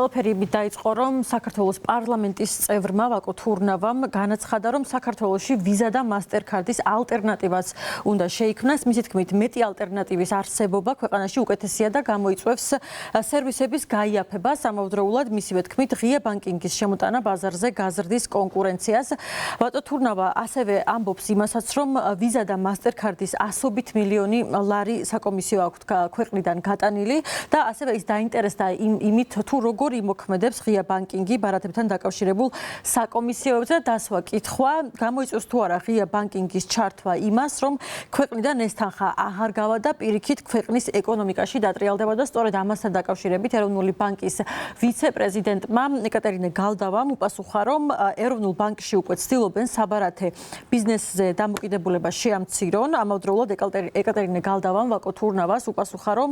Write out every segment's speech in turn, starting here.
ყველაფერი დაიწყო, რომ საქართველოს პარლამენტის წევრმა ვაკო თურნავამ განაცხადა, რომ საქართველოში ვიზა და მასტერკარდის ალტერნატივაც უნდა შეიქმნას. მისი თქმით, მეტი ალტერნატივის არსებობა ქვეყანაში უკეთესია და გამოიწვევს სერვისების გაიაფებას. ამავდროულად, მისივე თქმით, ღია ბანკინგის შემოტანა ბაზარზე გაზრდის კონკურენციას. ვაკო თურნავა ასევე ამბობს იმასაც, რომ ვიზა და მასტერკარდის 100 მილიონი ლარი საკომისიო აქვს ქვეყნიდან გატანილი და ასევე ის დაინტერესდა იმით, თუ როგორ იმოქმედებს ღია ბანკინგი ბარათებთან დაკავშირებულ საკომისიოებზე. დასვა კითხვა, გამოიწვევს თუ არა ღია ბანკინგის ჩართვა იმას, რომ ქვეყნიდან ეს თანხა აღარ გავა და პირიქით ქვეყნის ეკონომიკაში დატრიალდება და სწორედ ამასთან დაკავშირებით ეროვნული ბანკის ვიცე-პრეზიდენტმა ეკატერინე გალდავამ უპასუხა, რომ ეროვნულ ბანკში უკვე ცდილობენ საბარათე ბიზნესზე დამოკიდებულება შეამცირონ. ამავდროულად ეკატერინე გალდავამ ვაკო თურნავას უპასუხა, რომ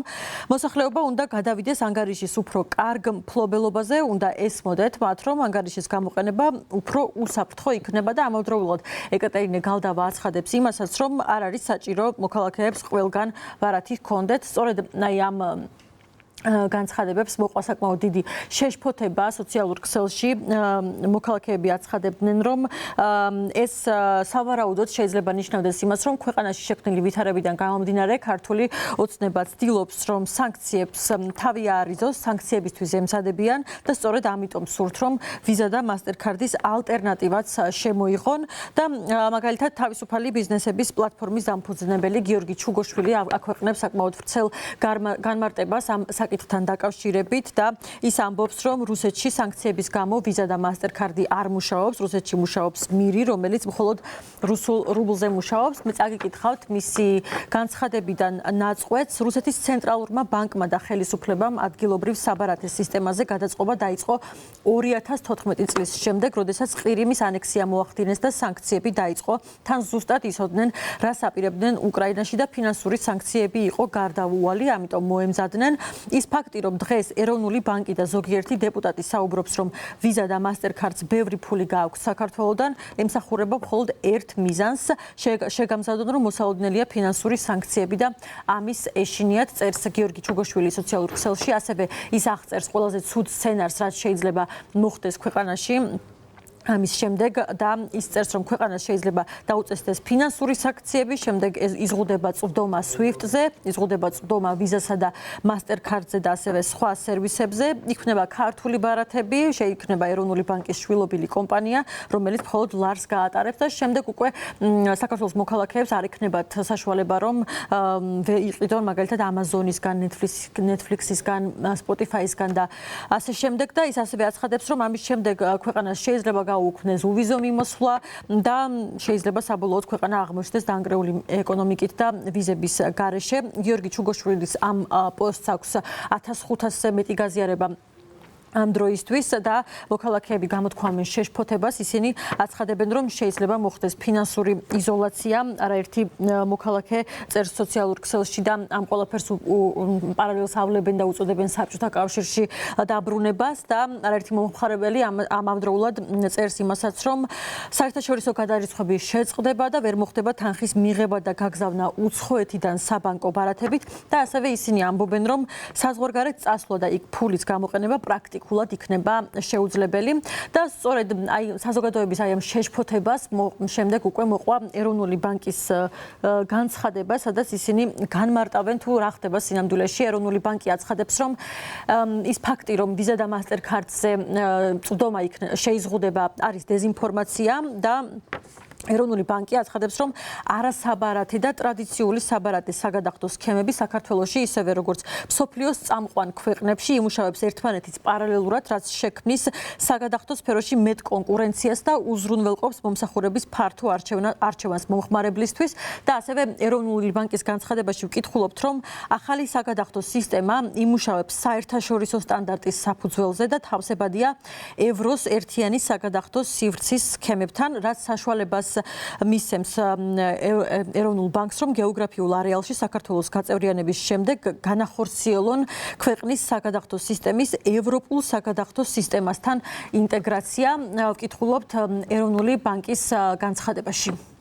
მოსახლეობა უნდა გადავიდეს ანგარიშის უფრო კარგ მფლობელობაზე, უნდა ესმოდეთ მათ, რომ ანგარიშის გამოყენება უფრო უსაფრთხო იქნება და ამავდროულად ეკატერინე გალდავა აცხადებს იმასაც, რომ არ არის საჭირო მოქალაქეებს ყველგან ბარათი ჰქონდეთ. სწორედ ამ განცხადებებს მოყვა საკმაოდ დიდი შეშფოთება სოციალურ ქსელში. მოქალაქეები აცხადებდნენ, რომ ეს სავარაუდოდ შეიძლება ნიშნავდეს იმას, რომ ქვეყანაში შექმნილი ვითარებიდან გამომდინარე ქართული ოცნება ცდილობს, რომ სანქციებს თავი აარიზოს, სანქციებისთვის ემზადებიან და სწორედ ამიტომ სურთ, რომ ვიზა და მასტერკარდის ალტერნატივაც შემოიღონ და მაგალითად თავისუფალი ბიზნესების პლატფორმის დამფუძნებელი გიორგი ჩუგოშვილი აქვეყნებს საკმაოდ ვრცელ განმარტებას ამ საკითხთან დაკავშირებით და ის ამბობს, რომ რუსეთში სანქციების გამო ვიზა და მასტერკარდი არ მუშაობს, რუსეთში მუშაობს მირი, რომელიც მხოლოდ რუსულ რუბლზე მუშაობს. მე წაგიკითხავთ მისი განცხადებიდან ნაწყვეტს. რუსეთის ცენტრალურმა ბანკმა და ხელისუფლებამ ადგილობრივ საბარათე სისტემაზე გადაწყობა დაიწყო 2014 წლის შემდეგ, როდესაც ყირიმის ანექსია მოახდინეს და სანქციები დაიწყო. თან ზუსტად იცოდნენ, რას აპირებდნენ უკრაინაში და ფინანსური სანქციები იყო გარდაუვალი, ამიტომ მოემზადნენ. ის ფაქტი, რომ დღეს ეროვნული ბანკი და ზოგიერთი დეპუტატი საუბრობს, რომ ვიზა და მასტერკარდს ბევრი ფული გააქვს საქართველოდან, ემსახურება მხოლოდ ერთ მიზანს, შეგამზადონ, რომ მოსალოდნელია ფინანსური სანქციები და ამის ეშინიათ, წერს გიორგი ჩუგოშვილი სოციალურ ქსელში. ასევე ის აღწერს ყველაზე ცუდ სცენარს, რაც შეიძლება მოხდეს ქვეყანაში. ამის შემდეგ და ის წერს, რომ ქვეყანას შეიძლება დაუწესდეს ფინანსური სანქციები, შემდეგ იზღუდება წვდომა SWIFT-ზე, იზღუდება წვდომა ვიზასა და მასტერკარდზე და ასევე სხვა სერვისებზე, იქნება ქართული ბარათები, შეიქმნება ეროვნული ბანკის შვილობილი კომპანია, რომელიც მხოლოდ ლარს გაატარებს და შემდეგ უკვე საქართველოს მოქალაქეებს არ ექნებათ საშუალება, რომ იყიდონ მაგალითად Amazon-ისგან, Netflix-ისგან, Spotify-ისგან და ასე შემდეგ და ის ასევე აცხადებს, რომ ამის შემდეგ ქვეყანას შეიძლება უქმნეს უვიზო მიმოსვლა და შეიძლება საბოლოოდ ქვეყანა აღმოჩნდეს დანგრეული ეკონომიკით და ვიზების გარეშე. გიორგი ჩუგოშვილის ამ პოსტს აქვს 1500-ზე მეტი გაზიარება ამ დროისთვის და მოქალაქეები გამოთქვამენ შეშფოთებას. ისინი აცხადებენ, რომ შეიძლება მოხდეს ფინანსური იზოლაცია. არაერთი მოქალაქე წერს სოციალურ ქსელში და ამ ყველაფერს პარალელს ავლებენ და უწოდებენ საბჭოთა კავშირში დაბრუნებას და არაერთი მომხმარებელი ამავდროულად წერს იმასაც, რომ საერთაშორისო გადარიცხვები შეწყდება და ვერ მოხდება თანხის მიღება და გაგზავნა უცხოეთიდან საბანკო ბარათებით და ასევე ისინი ამბობენ, რომ საზღვარგარეთ წასვლა და იქ ფულის გამოყენება პრაქტიკულად იქნება შეუძლებელი და სწორედ საზოგადოების ამ შეშფოთებას შემდეგ უკვე მოყვა ეროვნული ბანკის განცხადება, სადაც ისინი განმარტავენ თუ რა ხდება სინამდვილეში. ეროვნული ბანკი აცხადებს, რომ ის ფაქტი, რომ ვიზა და მასტერკარდზე წვდომა შეიზღუდება, არის დეზინფორმაცია და ეროვნული ბანკი აცხადებს, რომ არასაბარათე და ტრადიციული საბარათე საგადახდო სქემები საქართველოში ისევე როგორც მსოფლიოს წამყვან ქვეყნებში იმუშავებს ერთმანეთის პარალელურად, რაც შექმნის საგადახდო სფეროში მეტ კონკურენციას და უზრუნველყოფს მომსახურების ფართო არჩევანს მომხმარებლისთვის და ასევე ეროვნული ბანკის განცხადებაში ვკითხულობთ, რომ ახალი საგადახდო სისტემა იმუშავებს საერთაშორისო სტანდარტის საფუძველზე და თავსებადია ევროს ერთიანი საგადახდო სივრცის სქემებთან, რაც საშუალებას მისცემს ეროვნულ ბანკს, რომ გეოგრაფიულ არეალში საქართველოს გაწევრიანების შემდეგ განახორციელონ ქვეყნის საგადახდო სისტემის ევროპულ საგადახდო სისტემასთან ინტეგრაცია. ვკითხულობთ ეროვნული ბანკის განცხადებაში.